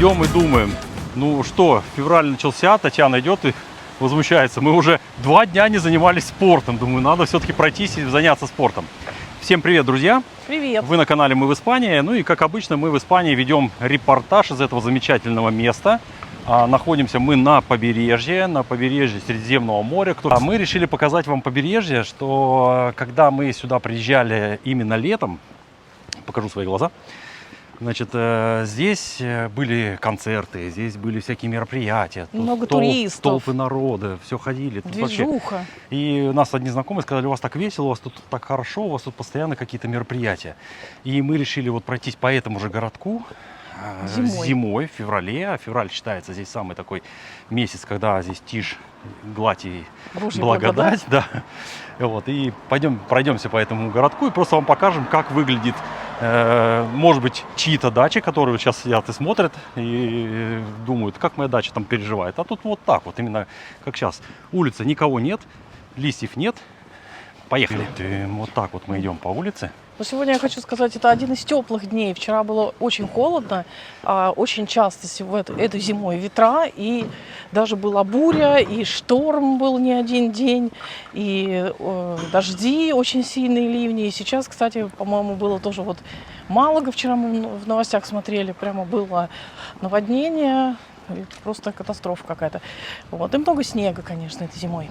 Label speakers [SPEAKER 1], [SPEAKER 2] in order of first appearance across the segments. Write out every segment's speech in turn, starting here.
[SPEAKER 1] идем и думаем, ну что, февраль начался, Татьяна идет и возмущается. Мы уже 2 дня не занимались спортом. Думаю, надо все-таки пройтись и заняться спортом. Всем привет, друзья!
[SPEAKER 2] Привет!
[SPEAKER 1] Вы на канале «Мы в Испании». Ну и, как обычно, мы в Испании ведем репортаж из этого замечательного места. Находимся мы на побережье Средиземного моря. Мы решили показать вам побережье, что когда мы сюда приезжали именно летом, покажу свои глаза, значит, здесь были концерты, здесь были всякие мероприятия.
[SPEAKER 2] Много туристов.
[SPEAKER 1] Толпы народа, все ходили.
[SPEAKER 2] Движуха.
[SPEAKER 1] И нас одни знакомые сказали, у вас так весело, у вас тут так хорошо, у вас тут постоянно какие-то мероприятия. И мы решили вот пройтись по этому же городку зимой, в феврале. А февраль считается здесь самый такой месяц, когда здесь тишь, гладь и
[SPEAKER 2] Божья
[SPEAKER 1] благодать. Да. Вот, и пройдемся по этому городку и просто вам покажем, как выглядит, может быть, чьи-то дачи, которые сейчас сидят и смотрят и думают, как моя дача там переживает. А тут вот так вот, именно как сейчас. Улица, никого нет, листьев нет. Поехали. Вот так вот мы идем по улице.
[SPEAKER 2] Но сегодня я хочу сказать, это один из теплых дней. Вчера было очень холодно, очень часто этой зимой ветра, и даже была буря, и шторм был не один день, и дожди, очень сильные ливни. И сейчас, кстати, по-моему, было тоже вот Малага, вчера мы в новостях смотрели, прямо было наводнение, просто катастрофа какая-то. Вот, и много снега, конечно, этой зимой.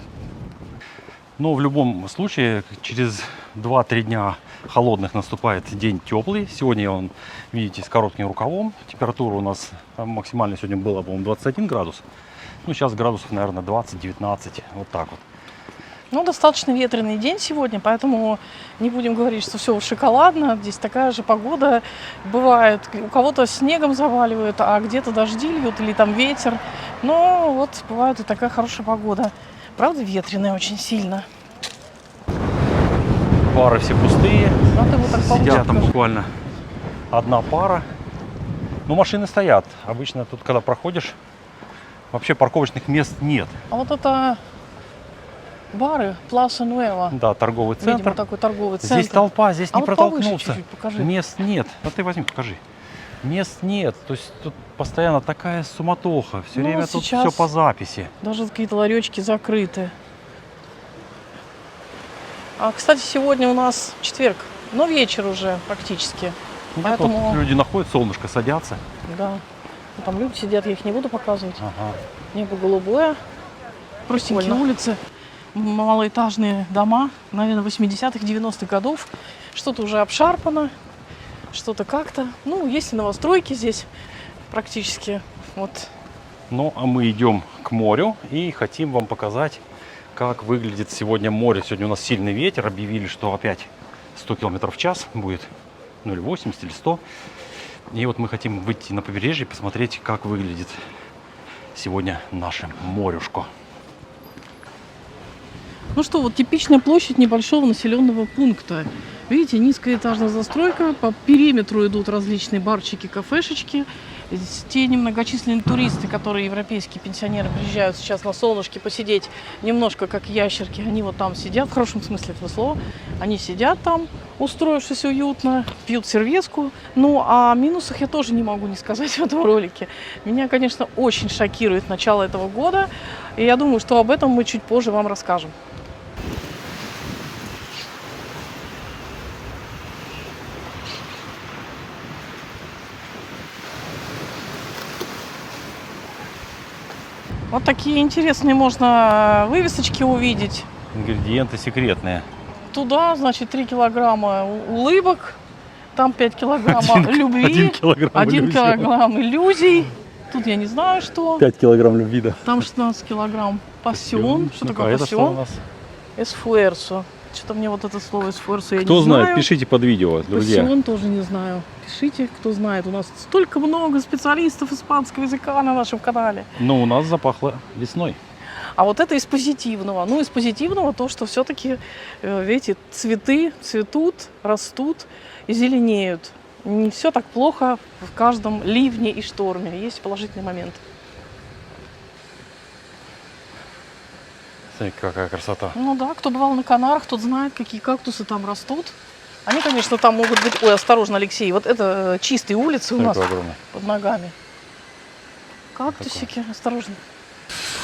[SPEAKER 1] Но в любом случае, через 2-3 дня холодных наступает день теплый. Сегодня он, видите, с коротким рукавом. Температура у нас максимально сегодня была, по-моему, 21 градус. Ну, сейчас градусов, наверное, 20-19. Вот так вот.
[SPEAKER 2] Ну, достаточно ветреный день сегодня, поэтому не будем говорить, что все шоколадно. Здесь такая же погода бывает. У кого-то снегом заваливают, а где-то дожди льют или там ветер. Но вот бывает и такая хорошая погода. Правда, ветреная очень сильно.
[SPEAKER 1] Пары все пустые.
[SPEAKER 2] Вот
[SPEAKER 1] сидят там буквально одна пара. Но машины стоят. Обычно тут, когда проходишь, вообще парковочных мест нет.
[SPEAKER 2] А вот это бары Пласа Нуэва.
[SPEAKER 1] Да, торговый центр.
[SPEAKER 2] Видимо, такой торговый центр.
[SPEAKER 1] Здесь толпа, здесь не
[SPEAKER 2] вот
[SPEAKER 1] протолкнуться.
[SPEAKER 2] чуть-чуть покажи.
[SPEAKER 1] Мест нет. Ну ты возьми, покажи. Мест нет. То есть тут постоянно такая суматоха. Все время тут все по записи.
[SPEAKER 2] Даже какие-то ларечки закрыты. А, кстати, сегодня у нас четверг, но вечер уже практически.
[SPEAKER 1] Ну,
[SPEAKER 2] поэтому
[SPEAKER 1] люди находят солнышко, садятся.
[SPEAKER 2] Да. Там люди сидят, я их не буду показывать.
[SPEAKER 1] Ага.
[SPEAKER 2] Небо голубое. Простенькие улицы, малоэтажные дома, наверное, 80-х, 90-х годов. Что-то уже обшарпано, что-то как-то. Ну, есть и новостройки здесь практически. Вот.
[SPEAKER 1] Ну, а мы идем к морю и хотим вам показать, как выглядит сегодня море. Сегодня у нас сильный ветер. Объявили, что опять 100 км в час будет. Ну, или 80, или 100. И вот мы хотим выйти на побережье и посмотреть, как выглядит сегодня наше морюшко.
[SPEAKER 2] Ну что, вот типичная площадь небольшого населенного пункта. Видите, низкоэтажная застройка, по периметру идут различные барчики, кафешечки. Те немногочисленные туристы, которые, европейские пенсионеры, приезжают сейчас на солнышке посидеть немножко как ящерки, они вот там сидят, в хорошем смысле этого слова, они сидят там, устроившись уютно, пьют сервеску. Ну, о минусах я тоже не могу не сказать в этом ролике. Меня, конечно, очень шокирует начало этого года, и я думаю, что об этом мы чуть позже вам расскажем. Вот такие интересные можно вывесочки увидеть.
[SPEAKER 1] Ингредиенты секретные.
[SPEAKER 2] Туда, значит, 3 килограмма улыбок, там 5 килограмм любви, 1 килограмм иллюзий. Тут я не знаю, что.
[SPEAKER 1] 5 килограмм любви, да.
[SPEAKER 2] Там 16 килограмм пассион. Что такое
[SPEAKER 1] это
[SPEAKER 2] пассион?
[SPEAKER 1] что у нас?
[SPEAKER 2] Эсфуэрсо. Что-то мне вот это слово эсфуэрсо я не знаю.
[SPEAKER 1] Кто знает, пишите под видео, друзья.
[SPEAKER 2] Пассион тоже не знаю. Пишите, кто знает. У нас столько много специалистов испанского языка на нашем канале.
[SPEAKER 1] Но у нас запахло весной.
[SPEAKER 2] А вот это из позитивного. Ну, из позитивного то, что все-таки, видите, цветы цветут, растут и зеленеют. Не все так плохо в каждом ливне и шторме. Есть положительный момент.
[SPEAKER 1] Смотри, какая красота.
[SPEAKER 2] Ну да, кто бывал на Канарах, тот знает, какие кактусы там растут. Они, конечно, там могут быть... Ой, осторожно, Алексей, вот это чистые улицы у нас под ногами. Кактусики, осторожно.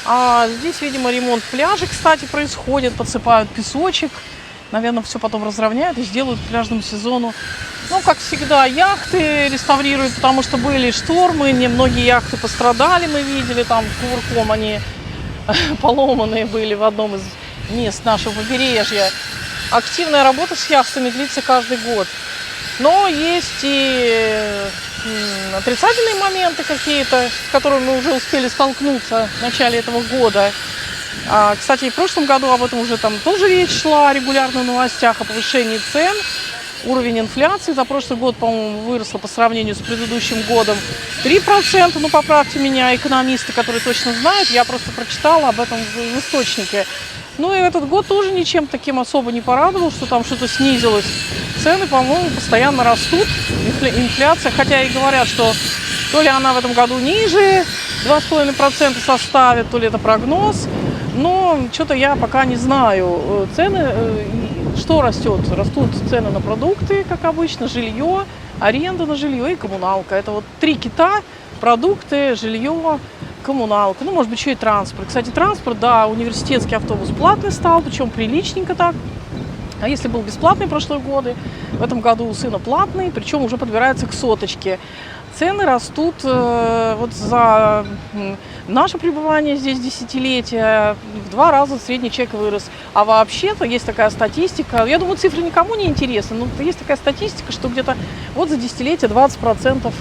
[SPEAKER 2] А здесь, видимо, ремонт пляжа, кстати, происходит. Подсыпают песочек. Наверное, все потом разровняют и сделают к пляжному сезону. Ну, как всегда, яхты реставрируют, потому что были штормы, многие яхты пострадали, мы видели, там кувырком они поломанные были в одном из мест нашего побережья. Активная работа с яхтами длится каждый год. Но есть и отрицательные моменты какие-то, с которыми мы уже успели столкнуться в начале этого года. Кстати, и в прошлом году об этом уже там тоже речь шла регулярно в новостях о повышении цен. Уровень инфляции за прошлый год, по-моему, выросла по сравнению с предыдущим годом 3%. Ну, поправьте меня, экономисты, которые точно знают, я просто прочитала об этом в источнике. Ну и этот год тоже ничем таким особо не порадовал, что там что-то снизилось. Цены, по-моему, постоянно растут, инфляция, хотя и говорят, что то ли она в этом году ниже 2,5% составит, то ли это прогноз. Но что-то я пока не знаю. Цены, что растет? Растут цены на продукты, как обычно, жилье, аренда на жилье и коммуналка. Это вот 3 кита: продукты, жилье, коммуналка, ну, может быть, еще и транспорт. Кстати, транспорт, да, университетский автобус платный стал, причем приличненько так. А если был бесплатный в прошлые годы, в этом году у сына платный, причем уже подбирается к соточке. Цены растут вот за наше пребывание здесь десятилетия в 2 раза средний чек вырос. А вообще-то есть такая статистика, я думаю, цифры никому не интересны, но есть такая статистика, что где-то вот за десятилетие 20%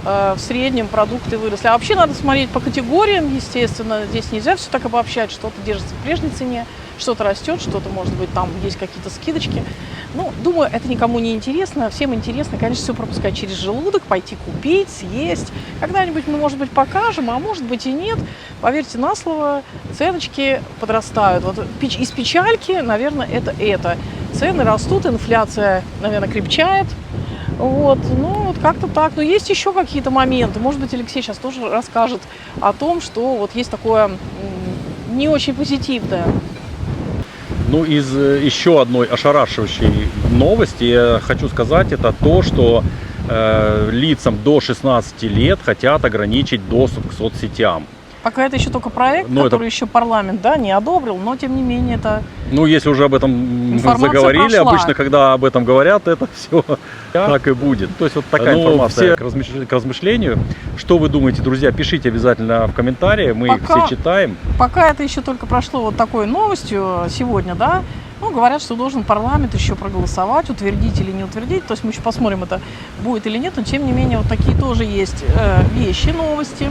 [SPEAKER 2] в среднем продукты выросли. А вообще надо смотреть по категориям, естественно. Здесь нельзя все так обобщать. Что-то держится в прежней цене, что-то растет, что-то, может быть, там есть какие-то скидочки. Ну, думаю, это никому не интересно. Всем интересно, конечно, все пропускать через желудок, пойти купить, съесть. Когда-нибудь мы, может быть, покажем, а может быть и нет. Поверьте на слово, ценочки подрастают. Вот из печальки, наверное, это. Цены растут, инфляция, наверное, крепчает. Вот, ну, вот как-то так. Но есть еще какие-то моменты. Может быть, Алексей сейчас тоже расскажет о том, что вот есть такое не очень позитивное.
[SPEAKER 1] Ну, из еще одной ошарашивающей новости я хочу сказать, это то, что лицам до 16 лет хотят ограничить доступ к соцсетям.
[SPEAKER 2] Пока это еще только проект, который еще парламент, да, не одобрил, но тем не менее это...
[SPEAKER 1] Ну, если уже об этом заговорили,
[SPEAKER 2] прошла.
[SPEAKER 1] Обычно, когда об этом говорят, это все так и будет. То есть вот такая информация к размышлению. Что вы думаете, друзья, пишите обязательно в комментарии, мы их все читаем. Пока
[SPEAKER 2] это еще только прошло вот такой новостью сегодня, да, ну, говорят, что должен парламент еще проголосовать, утвердить или не утвердить. То есть мы еще посмотрим, это будет или нет, но тем не менее вот такие тоже есть вещи, новости.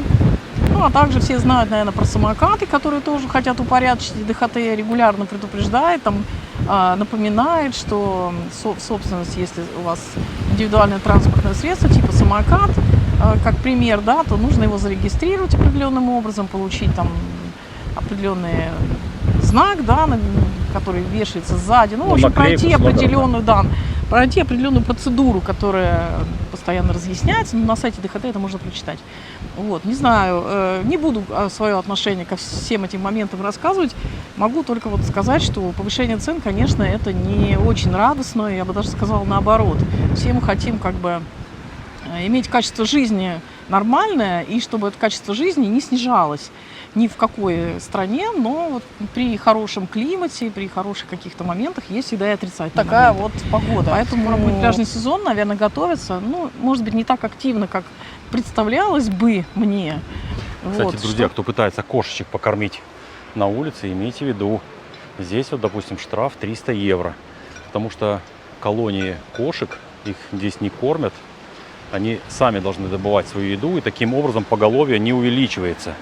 [SPEAKER 2] Ну, а также все знают, наверное, про самокаты, которые тоже хотят упорядочить. ДХТ регулярно предупреждает, там, напоминает, что собственность, если у вас индивидуальное транспортное средство, типа самокат, как пример, да, то нужно его зарегистрировать определенным образом, получить там определенный знак, да, который вешается сзади. Ну, в общем, пройти определенную, пройти определенную процедуру, которая постоянно разъясняется. Но на сайте ДХТ это можно прочитать. Вот, не знаю, не буду свое отношение ко всем этим моментам рассказывать. Могу только вот сказать, что повышение цен, конечно, это не очень радостно. Я бы даже сказала наоборот. Все мы хотим как бы иметь качество жизни нормальное, и чтобы это качество жизни не снижалось ни в какой стране, но вот при хорошем климате, при хороших каких-то моментах есть всегда и отрицательные такая
[SPEAKER 1] моменты.
[SPEAKER 2] Вот погода.
[SPEAKER 1] Поэтому
[SPEAKER 2] пляжный сезон, наверное, готовится, ну, может быть, не так активно, как представлялось бы мне.
[SPEAKER 1] Кстати,
[SPEAKER 2] вот,
[SPEAKER 1] друзья, кто пытается кошечек покормить на улице, имейте в виду, здесь вот, допустим, штраф 300 евро, потому что колонии кошек, их здесь не кормят, они сами должны добывать свою еду, и таким образом поголовье не увеличивается.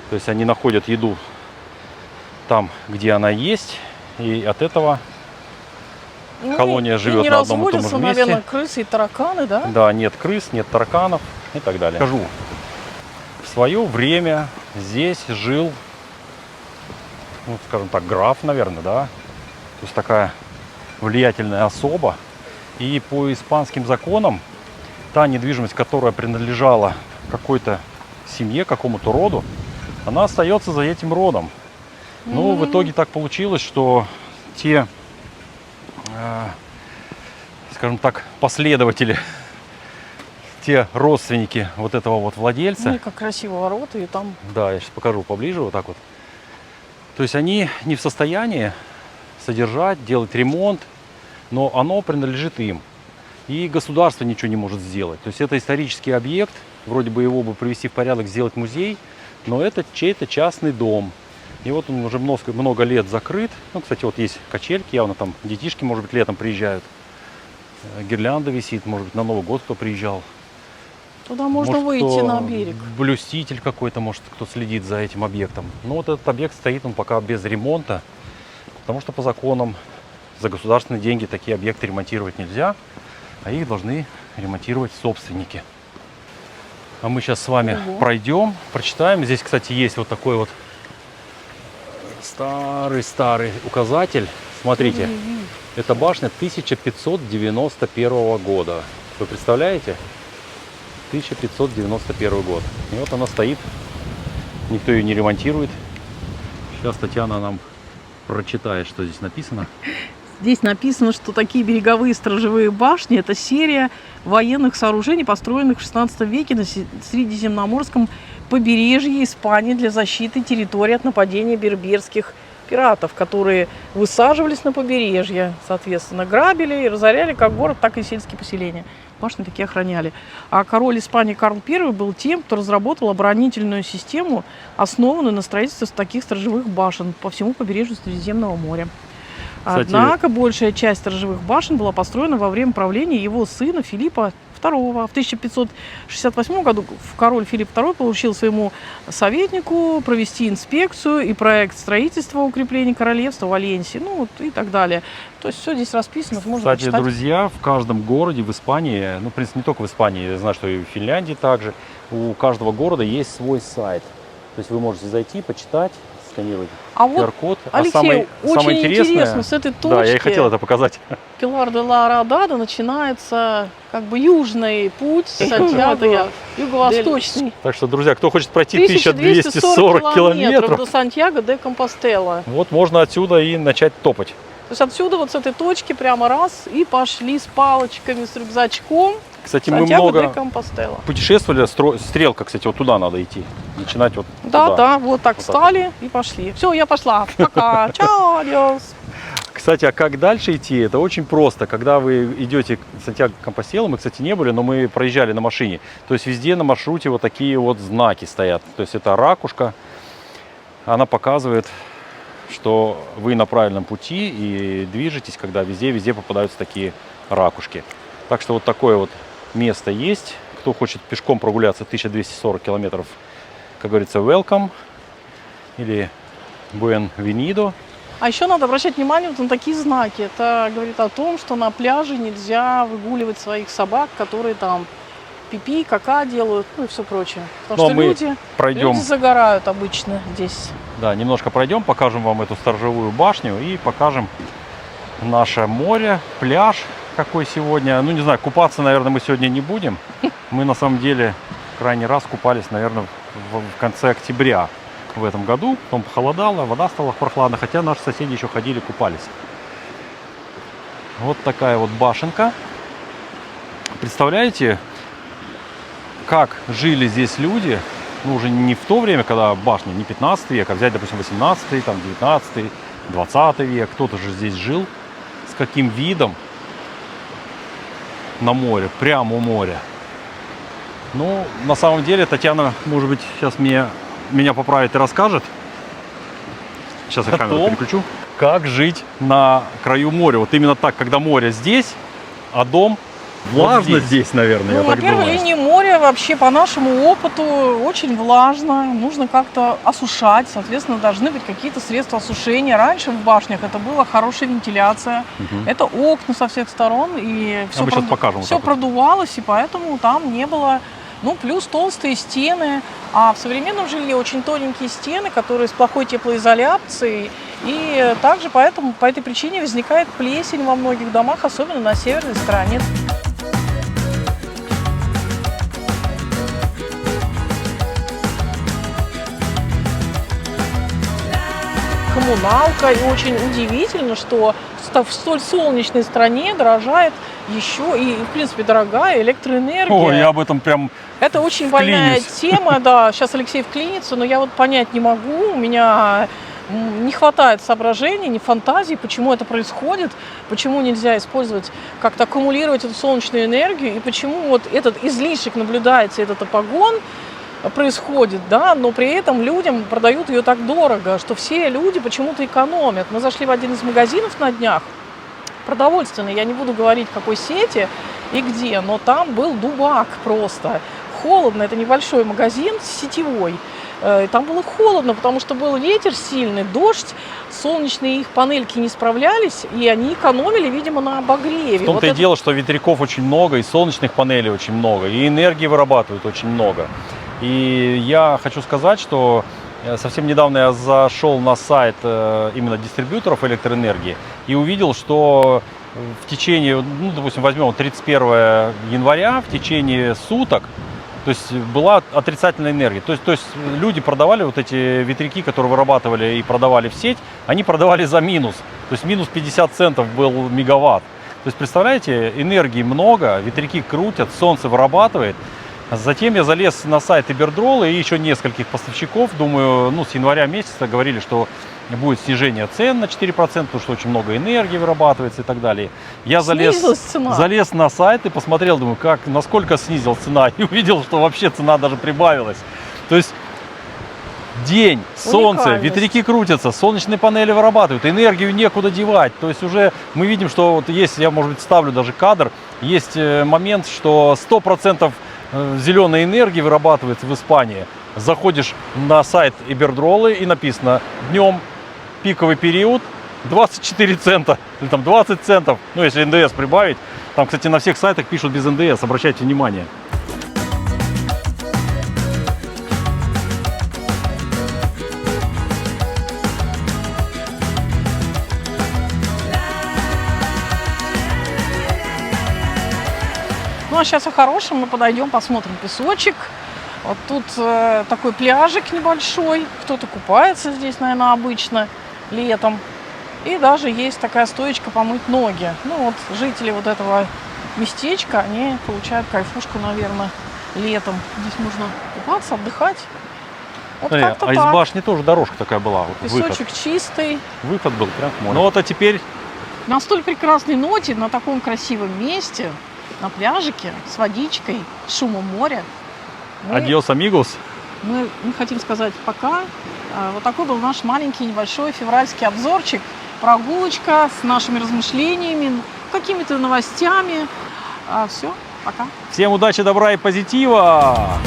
[SPEAKER 1] То есть они находят еду там, где она есть, и от этого колония живет на одном и том же месте.
[SPEAKER 2] Наверное, крысы и тараканы, да?
[SPEAKER 1] Да, нет крыс, нет тараканов и так далее. Скажу, в свое время здесь жил, ну, скажем так, граф, наверное, да, то есть такая влиятельная особа. И по испанским законам та недвижимость, которая принадлежала какой-то семье, какому-то роду, она остается за этим родом. Но в итоге так получилось, что те, скажем так, последователи те родственники вот этого вот владельца.
[SPEAKER 2] Ну и как красиво ворота, и там
[SPEAKER 1] Да, я сейчас покажу поближе, вот так вот. То есть они не в состоянии содержать, делать ремонт, но оно принадлежит им. И государство ничего не может сделать. То есть это исторический объект, вроде бы его бы привести в порядок, сделать музей, но это чей-то частный дом. И вот он уже много лет закрыт. Ну, кстати, вот есть качельки, явно там детишки, может быть, летом приезжают. Гирлянда висит, может быть, на Новый год кто приезжал.
[SPEAKER 2] туда можно
[SPEAKER 1] Может,
[SPEAKER 2] выйти
[SPEAKER 1] кто
[SPEAKER 2] на берег.
[SPEAKER 1] блюститель какой-то, может, кто следит за этим объектом. Но вот этот объект стоит, он пока без ремонта, потому что по законам за государственные деньги такие объекты ремонтировать нельзя, а их должны ремонтировать собственники. А мы сейчас с вами пройдем, прочитаем. Здесь, кстати, есть вот такой вот старый указатель. Смотрите, это башня 1591 года. Вы представляете? 1591 год. И вот она стоит, никто ее не ремонтирует. Сейчас Татьяна нам прочитает, что здесь написано.
[SPEAKER 2] Здесь написано, что такие береговые сторожевые башни – это серия военных сооружений, построенных в XVI веке на Средиземноморском побережье Испании для защиты территории от нападения берберских пиратов, которые высаживались на побережье, соответственно, грабили и разоряли как город, так и сельские поселения. Башни такие охраняли. А король Испании Карл I был тем, кто разработал оборонительную систему, основанную на строительстве таких сторожевых башен по всему побережью Средиземного моря.
[SPEAKER 1] Кстати,
[SPEAKER 2] однако большая часть сторожевых башен была построена во время правления его сына Филиппа II. В 1568 году король Филипп II поручил своему советнику провести инспекцию и проект строительства укреплений королевства Валенсии, ну вот и так далее. То есть все здесь расписано, можно
[SPEAKER 1] Кстати,
[SPEAKER 2] почитать.
[SPEAKER 1] друзья, в каждом городе в Испании, ну, в принципе, не только в Испании, я знаю, что и в Финляндии также, у каждого города есть свой сайт. То есть вы можете зайти, почитать, сканировать QR-код.
[SPEAKER 2] Алексей, очень интересно с этой точки.
[SPEAKER 1] Да, я и хотел это показать.
[SPEAKER 2] Пилар де ла Радада начинается как бы южный путь Сантьяго, юго-восточный.
[SPEAKER 1] Так что, друзья, кто хочет пройти 1240 километров
[SPEAKER 2] до Сантьяго де Компостела.
[SPEAKER 1] Вот можно отсюда и начать топать.
[SPEAKER 2] То есть отсюда, вот с этой точки, прямо раз, и пошли с палочками, с рюкзачком.
[SPEAKER 1] Кстати, мы много
[SPEAKER 2] Компостела.
[SPEAKER 1] путешествовали, стрелка, кстати, вот туда надо идти. Начинать вот
[SPEAKER 2] Да,
[SPEAKER 1] туда.
[SPEAKER 2] да, вот так вот встали и пошли. Все, я пошла. Пока. Чао, адиос.
[SPEAKER 1] Кстати, а как дальше идти? Это очень просто. Когда вы идете в Сантьяго-Компостелу, мы, кстати, не были, но мы проезжали на машине. То есть везде на маршруте вот такие вот знаки стоят. То есть это ракушка. Она показывает, что вы на правильном пути и движетесь, когда везде попадаются такие ракушки. Так что вот такое вот место есть. Кто хочет пешком прогуляться 1240 километров, как говорится, welcome. Или buenvenido.
[SPEAKER 2] А еще надо обращать внимание вот на такие знаки. Это говорит о том, что на пляже нельзя выгуливать своих собак, которые там пипи, кака делают, ну и все прочее. Потому что люди загорают обычно здесь.
[SPEAKER 1] Да, немножко пройдем, покажем вам эту сторожевую башню и покажем наше море, пляж какой сегодня. Ну, не знаю, купаться, наверное, мы сегодня не будем. Мы, на самом деле, крайний раз купались, наверное, в конце октября в этом году. Потом похолодало, вода стала прохладной, хотя наши соседи еще ходили, купались. Вот такая вот башенка. Представляете, как жили здесь люди? Ну, уже не в то время, когда башня, не 15 век, а взять, допустим, 18, там, 19, 20 век. Кто-то же здесь жил. С каким видом на море, прямо у моря. Ну, на самом деле, Татьяна, может быть, сейчас меня поправит и расскажет. Сейчас я камеру переключу. Как жить на краю моря. Вот именно так, когда море здесь, а дом влажно здесь, наверное,
[SPEAKER 2] Ну, на первой линии моря вообще по нашему опыту очень влажно. Нужно как-то осушать. Соответственно, должны быть какие-то средства осушения. Раньше в башнях это была хорошая вентиляция. Это окна со всех сторон. И все продувалось, и поэтому там не было... Ну, плюс толстые стены. А в современном жилье очень тоненькие стены, которые с плохой теплоизоляцией. И также по этой причине возникает плесень во многих домах, особенно на северной стороне. Коммуналка. И очень удивительно, что в столь солнечной стране дорожает еще и, в принципе, дорогая электроэнергия.
[SPEAKER 1] Ой, я об этом прям
[SPEAKER 2] Это очень больная
[SPEAKER 1] вклинюсь.
[SPEAKER 2] тема, да. Сейчас Алексей вклинится, но я вот понять не могу. У меня не хватает соображений, ни фантазии, почему это происходит, почему нельзя использовать, как-то аккумулировать эту солнечную энергию, и почему вот этот излишек наблюдается, этот апогон происходит, да, но при этом людям продают ее так дорого, что все люди почему-то экономят. Мы зашли в один из магазинов на днях, продовольственный, я не буду говорить, какой сети и где, но там был дубак просто. Холодно, это небольшой магазин сетевой. И там было холодно, потому что был ветер сильный, дождь, солнечные их панельки не справлялись, и они экономили, видимо, на обогреве.
[SPEAKER 1] В том-то
[SPEAKER 2] Вот
[SPEAKER 1] и
[SPEAKER 2] это-
[SPEAKER 1] дело, что ветряков очень много, и солнечных панелей очень много, и энергии вырабатывают очень много. И я хочу сказать, что совсем недавно я зашел на сайт именно дистрибьюторов электроэнергии и увидел, что в течение, ну, допустим, возьмем 31 января, в течение суток, то есть была отрицательная энергия. То есть люди продавали вот эти ветряки, которые вырабатывали и продавали в сеть, они продавали за минус. То есть минус 50 центов был мегаватт. То есть, представляете, энергии много, ветряки крутят, солнце вырабатывает. Затем я залез на сайт Ибердролла и еще нескольких поставщиков. Думаю, ну, с января месяца говорили, что будет снижение цен на 4%, потому что очень много энергии вырабатывается и так далее. Я
[SPEAKER 2] Снизилась цена.
[SPEAKER 1] залез на сайт и посмотрел, думаю, насколько снизилась цена. И увидел, что вообще цена даже прибавилась. То есть день, солнце,
[SPEAKER 2] Уникальность.
[SPEAKER 1] ветряки крутятся, солнечные панели вырабатывают, энергию некуда девать. То есть уже мы видим, что вот есть, я, может быть, ставлю даже кадр, есть момент, что 100% зеленой энергии вырабатывается в Испании. Заходишь на сайт Ибердроллы и написано: днем пиковый период 24 цента или там 20 центов, ну если НДС прибавить. Там, кстати, на всех сайтах пишут без НДС, обращайте внимание.
[SPEAKER 2] Ну а сейчас о хорошем, мы подойдем, посмотрим песочек. Вот тут такой пляжик небольшой, кто-то купается здесь, наверное, обычно летом. И даже есть такая стоечка помыть ноги. Ну вот жители вот этого местечка, они получают кайфушку, наверное, летом. Здесь можно купаться, отдыхать. Вот как-то
[SPEAKER 1] А из
[SPEAKER 2] так.
[SPEAKER 1] башни тоже дорожка такая была, вот
[SPEAKER 2] Песочек чистый.
[SPEAKER 1] выход был прям в море. Ну вот, а теперь
[SPEAKER 2] На столь прекрасной ноте, на таком красивом месте, на пляжике, с водичкой, с шумом моря,
[SPEAKER 1] адьос, амигос.
[SPEAKER 2] мы хотим сказать пока. Вот такой был наш маленький небольшой февральский обзорчик. Прогулочка с нашими размышлениями, какими-то новостями. Все, пока.
[SPEAKER 1] Всем удачи, добра и позитива!